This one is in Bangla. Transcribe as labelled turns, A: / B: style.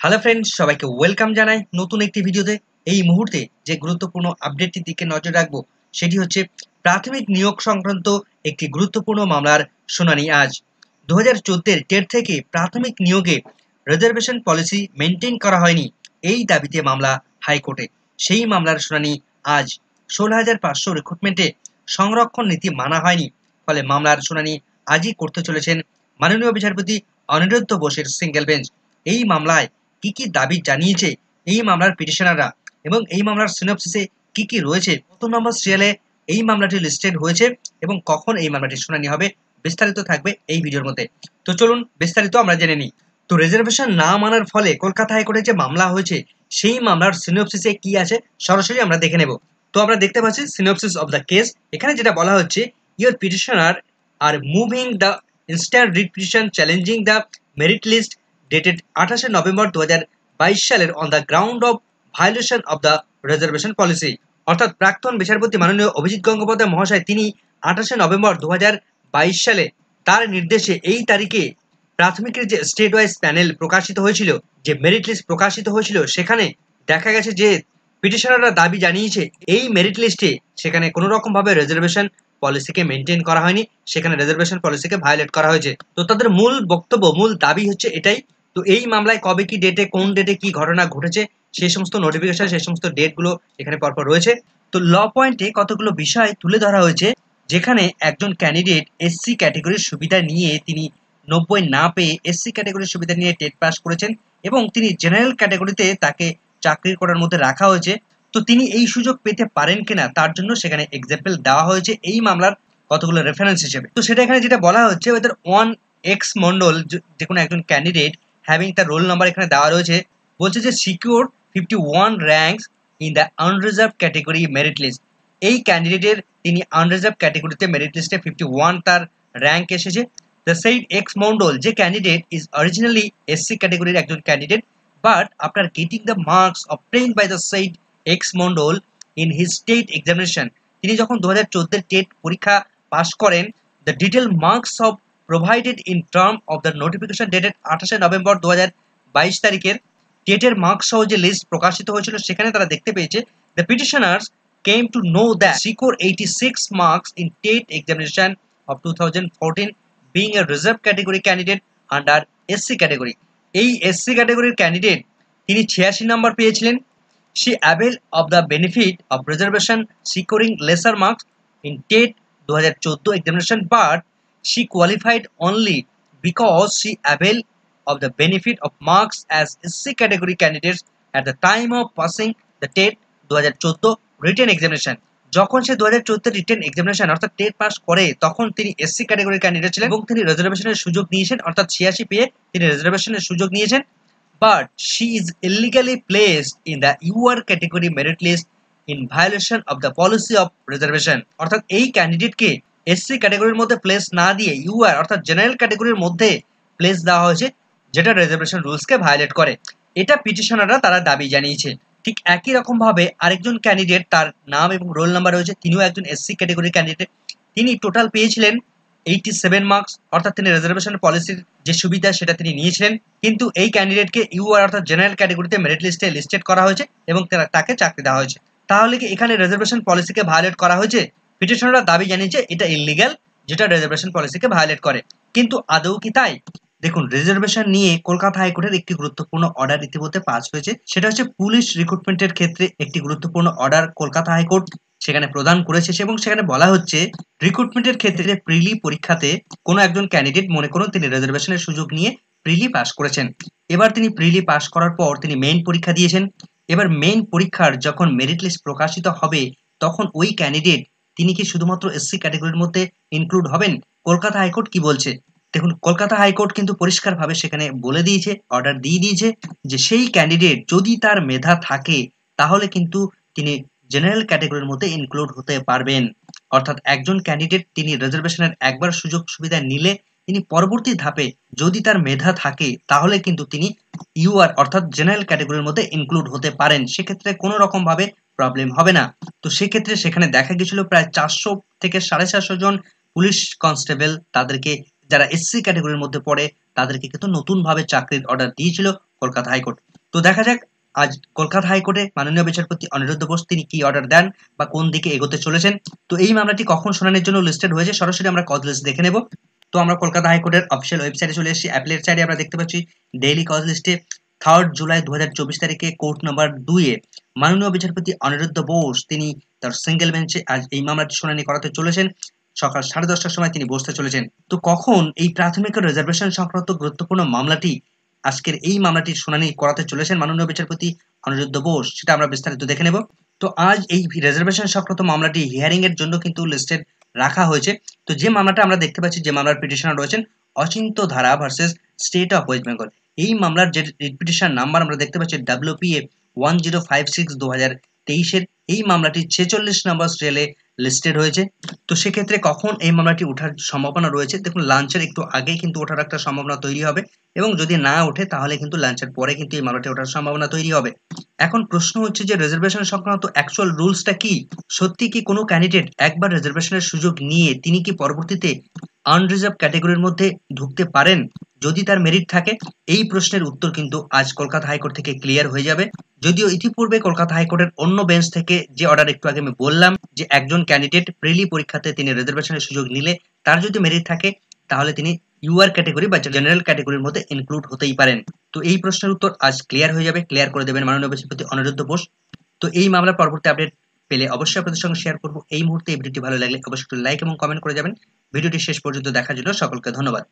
A: হ্যালো ফ্রেন্ডস, সবাইকে ওয়েলকাম জানাই নতুন একটি ভিডিওতে। এই মুহূর্তে যে গুরুত্বপূর্ণ আপডেটটির দিকে নজর রাখবো সেটি হচ্ছে প্রাথমিক নিয়োগ সংক্রান্ত একটি গুরুত্বপূর্ণ মামলার শুনানি আজ। 2014 টেট থেকে প্রাথমিক নিয়োগে রিজার্ভেশন পলিসি মেনটেন করা হয়নি, এই দাবিতে মামলা হাইকোর্টে। সেই মামলার শুনানি আজ। 16,500 রিক্রুটমেন্টে সংরক্ষণ নীতি মানা হয়নি, ফলে মামলার শুনানি আজই করতে চলেছেন মাননীয় বিচারপতি অনিরুদ্ধ বোসের সিঙ্গেল বেঞ্চ। এই মামলায় কি কি দাবি জানিয়েছে এই মামলার পিটিশনাররা এবং এই মামলার সিনপসিসে কি কি রয়েছে, কত নম্বর সিরিয়ালে এই মামলাটি লিস্টেড হয়েছে এবং কখন এই মামলাটির শুনানি হবে, বিস্তারিত থাকবে এই ভিডিওর মধ্যে। তো চলুন বিস্তারিত আমরা জেনে নিই। তো রিজার্ভেশন না মানার ফলে কলকাতা হাইকোর্টে যে মামলা হয়েছে সেই মামলার সিনপসিসে কি আছে সরাসরি আমরা দেখে নেব। তো আমরা দেখতে পাচ্ছি সিনপসিস অফ দ্য কেস। এখানে যেটা বলা হচ্ছে, your petitioner are moving the instant writ petition challenging the merit list dated 28 November 2022 সালের on the ground of violation of the reservation policy. অর্থাৎ প্রাক্তন বিচারপতি মাননীয় অভিজিৎ গঙ্গোপাধ্যায় মহাশয় তিনি 28 নভেম্বর 2022 সালে তার নির্দেশে এই তারিখে প্রাথমিকের যে স্টেট ওয়াইজ প্যানেল প্রকাশিত হয়েছিল, যে মেরিট লিস্ট প্রকাশিত হয়েছিল, সেখানে দেখা গেছে যে পিটিশনাররা দাবি জানিয়েছে এই মেরিট লিস্টে সেখানে কোনো রকম ভাবে রিজার্ভেশন পলিসিকে মেনটেন করা হয়নি, সেখানে রিজার্ভেশন পলিসিকে ভায়োলেট করা হয়েছে। তো তাদের মূল বক্তব্য, মূল দাবি হচ্ছে এটাই। তো এই মামলায় কবে কি ডেটে, কোন ডেটে কি ঘটনা ঘটেছে, সেই সমস্ত নোটিফিকেশন, সেই সমস্ত ডেটগুলো এখানে পরপর রয়েছে। তো ল পয়েন্টে কতগুলো বিষয় তুলে ধরা হয়েছে, যেখানে একজন ক্যান্ডিডেট এসসি ক্যাটেগরির সুবিধা নিয়ে তিনি 90 না পেয়ে এসসি ক্যাটেগরির সুবিধা নিয়ে টেট পাস করেছেন এবং তিনি জেনারেল ক্যাটেগরিতে তাকে চাকরি করার মধ্যে রাখা হয়েছে। তো তিনি এই সুযোগ পেতে পারেন কিনা তার জন্য সেখানে এক্সাম্পল দেওয়া হয়েছে এই মামলার কতগুলো রেফারেন্স হিসেবে। তো সেটা এখানে যেটা বলা হচ্ছে, ওদের 1X মন্ডল, যে কোনো একজন ক্যান্ডিডেট হ্যাভিং তার রোল নাম্বার এখানে দেওয়া রয়েছে, বলছে যে secure 51 ranks in the unreserve category merit list. এই ক্যান্ডিডেটের তিনি আনরিজার্ভ ক্যাটেগরিতে মেরিট লিস্টে 51 তার র্যাঙ্ক এসেছে। দ্য সেইড এক্স মন্ডল, যে ক্যান্ডিডেট ইজ অরিজিনালি এসসি ক্যাটেগরির একজন candidate, but after getting the marks obtained by the said X Mondal in his state examination, তিনি যখন 2014 টেট পরীক্ষা পাস করেন, the detail marks of provided in term of the notification dated 28 November 2022 তারিখের টেটের মার্কস সহ যে লিস্ট প্রকাশিত হয়েছিল, সেখানে তারা দেখতে পেয়েছে the petitioners came to know that scored 86 marks in TET examination of 2014, being a reserve category candidate under SC category. এই SC ক্যাটাগরির ক্যান্ডিডেট তিনি 86 নম্বর পেয়েছিলেন। She availed of the benefit of reservation securing lesser marks in TET 2014 examination, but she qualified only because she availed of the benefit of marks as SC category candidates at the time of passing the TET 2014 written examination. যখন সে 2014 রিটেন এক্সামিনেশন অর্থাৎ টেট পাস করে, তখন তিনি এসসি ক্যাটাগরির ক্যান্ডিডেট ছিলেন এবং তিনি রিজার্ভেশনের সুযোগ নিয়েছেন, অর্থাৎ 86 পেয়ে তিনি রিজার্ভেশনের সুযোগ নিয়েছেন। But she is illegally placed in the UR category merit list in violation of the policy of reservation. অর্থাৎ এই ক্যান্ডিডেটকে এসসি ক্যাটাগরির মধ্যে প্লেস না দিয়ে ইউআর অর্থাৎ জেনারেল ক্যাটাগরির মধ্যে প্লেস দেওয়া হয়েছে, যেটা রিজার্ভেশন রুলসকে ভায়োলেট করে। এটা পিটিশনাররা তারা দাবি জানিয়েছে। ঠিক একই রকম ভাবে আরেকজন ক্যান্ডিডেট, তার নাম এবং রোল নাম্বার রয়েছে, তিনিও একজন এসসি ক্যাটাগরির ক্যান্ডিডেট। তিনি টোটাল পেয়েছিলেন 87 মার্কস, অর্থাৎ তিনি রিজার্ভেশন পলিসির যে সুবিধা সেটা তিনি নিয়েছিলেন। কিন্তু এই ক্যান্ডিডেটকে ইউআর অর্থাৎ জেনারেল ক্যাটাগরিতে মেরিট লিস্টে লিস্টেড করা হয়েছে এবং তাকে চাকরি দেওয়া হয়েছে। তাহলে কি এখানে রিজার্ভেশন পলিসিকে ভায়োলেট করা হয়েছে? পিটিশনাররা দাবি জানিয়েছে এটা ইলিগ্যাল, যেটা রিজার্ভেশন পলিসিকে ভায়োলেট করে। কিন্তু আদৌ কি তাই? দেখুন, রিজার্ভেশন নিয়ে কলকাতা হাইকোর্টের একটি গুরুত্বপূর্ণ অর্ডার ইতিমধ্যে পাস হয়েছে। সেটা হচ্ছে পুলিশ রিক্রুটমেন্টের ক্ষেত্রে একটি গুরুত্বপূর্ণ অর্ডার কলকাতা হাইকোর্ট সেখানে প্রদান করেছে এবং সেখানে বলা হচ্ছে রিক্রুটমেন্টের ক্ষেত্রে প্রিলি পরীক্ষাতে কোনো একজন ক্যান্ডিডেট, মনে করুন তিনি রিজার্ভেশনের সুযোগ নিয়ে প্রিলি পাস করেছেন। এবার তিনি প্রিলি পাস করার পর তিনি মেইন পরীক্ষা দিয়েছেন। এবার মেইন পরীক্ষার যখন মেরিট লিস্ট প্রকাশিত হবে, তখন ওই ক্যান্ডিডেট তিনি কি শুধুমাত্র এসসি ক্যাটাগরির মধ্যে ইনক্লুড হবেন? কলকাতা হাইকোর্ট কি বলছে দেখুন, কলকাতা হাইকোর্ট কিন্তু পরিষ্কারভাবে সেখানে বলে দিয়েছে, অর্ডার দিয়ে দিয়েছে যে সেই ক্যান্ডিডেট যদি তার মেধা থাকে তাহলে কিন্তু তিনি জেনারেল ক্যাটাগরির মধ্যে ইনক্লুড হতে পারবেন। অর্থাৎ একজন ক্যান্ডিডেট তিনি রিজার্ভেশনের একবার সুযোগ সুবিধা নিলে তিনি পরবর্তী ধাপে যদি তার মেধা থাকে তাহলে কিন্তু তিনি ইউআর অর্থাৎ জেনারেল ক্যাটাগরির মধ্যে ইনক্লুড হতে পারেন। সেক্ষেত্রে কোনো রকম ভাবে প্রবলেম হবে না। তো সেক্ষেত্রে সেখানে দেখা গেছিল প্রায় 400 থেকে 450 জন পুলিশ কনস্টেবল, তাদেরকে যারা এসসি ক্যাটাগরির মধ্যে পড়ে তাদেরকে কিন্তু নতুন ভাবে চাকরির অর্ডার দিয়েছিল কলকাতা হাইকোর্ট। তো দেখা যাক আজ কলকাতা হাইকোর্টে মাননীয় বিচারপতি অনিরুদ্ধ বোস তিনি কি অর্ডার দেন বা কোন দিকে এগোতে চলেছেন। তো এই মামলাটি কখন শুনানির জন্য লিস্টেড হয়েছে সরাসরি আমরা কজ লিস্ট দেখে নেব। তো আমরা কলকাতা হাইকোর্টের অফিসিয়াল ওয়েবসাইটে চলে এসেছি। অ্যাপিলেট সাইডে আমরা দেখতে পাচ্ছি ডেইলি কজ লিস্টে 3 জুলাই 2024 তারিখে কোর্ট নাম্বার 2 এ মাননীয় বিচারপতি অনিরুদ্ধ বোস তিনি তার সিঙ্গেল বেঞ্চে আজ এই মামলাটি শুনানি করাতে চলেছেন। সকাল 10:30টার সময় তিনি বসতে চলেছেন। তো কখন এই প্রাথমিক রিজার্ভেশন সংক্রান্ত গুরুত্বপূর্ণ মামলাটি আজকের এই মামলাটির শুনানি করাতে চলেছেন মাননীয় বিচারপতি অনিরুদ্ধ বোস সেটা আমরা বিস্তারিত দেখে নেব। তো আজ এই রিজার্ভেশন সংক্রান্ত মামলাটি হিয়ারিং এর জন্য কিন্তু লিস্টেড রাখা হয়েছে। তো যে মামলাটা আমরা দেখতে পাচ্ছি, যে মামলার পিটিশনার রয়েছেন অচিন্ত ধারা versus state of West Bengal, এই মামলার যে পিটিশন নাম্বার আমরা দেখতে পাচ্ছি WPA 1056/2023 এই মামলাটি 46 নম্বর সিরিয়ালে লিস্টেড হয়েছে। তো সেক্ষেত্রে কখন এই মামলাটি ওঠার সম্ভাবনা রয়েছে, দেখুন লাঞ্চের একটু আগেই কিন্তু ওঠার একটা সম্ভাবনা তৈরি হবে এবং যদি না ওঠে তাহলে কিন্তু লাঞ্চের পরে কিন্তু এই মামলাটি ওঠার সম্ভাবনা তৈরি হবে। এখন প্রশ্ন হচ্ছে যে রিজার্ভেশন সংক্রান্ত অ্যাকচুয়াল রুলসটা কি? সত্যি কি কোনো ক্যান্ডিডেট একবার রিজার্ভেশনের সুযোগ নিয়ে তিনি কি পরবর্তীতে আনরিজার্ভ ক্যাটাগরির মধ্যে ঢুকতে পারেন যদি তার মেরিট থাকে? এই প্রশ্নের উত্তর কিন্তু আজ কলকাতা হাইকোর্ট থেকে ক্লিয়ার হয়ে যাবে। যদিও ইতিপূর্বে কলকাতা হাইকোর্টের অন্য বেঞ্চ থেকে যে অর্ডার একটু আগে আমি বললাম যে একজন ক্যান্ডিডেট প্রিলি পরীক্ষাতে তিনি রিজার্ভেশনের সুযোগ নিলে তার যদি মেরিট থাকে তাহলে তিনি ইউআর ক্যাটাগরি বা জেনারেল ক্যাটাগরির মধ্যে ইনক্লুড হতেই পারেন। তো এই প্রশ্নের উত্তর আজ ক্লিয়ার হয়ে যাবে, ক্লিয়ার করে দেবেন মাননীয় বিচারপতি অনিরুদ্ধ বোস। তো এই মামলার পরবর্তী আপডেট পেলে অবশ্যই আপনাদের সঙ্গে শেয়ার করব। এই মুহূর্তে এই ভিডিওটি ভালো লাগলে অবশ্যই একটু লাইক এবং কমেন্ট করে যাবেন। ভিডিওটি শেষ পর্যন্ত দেখার জন্য সকলকে ধন্যবাদ।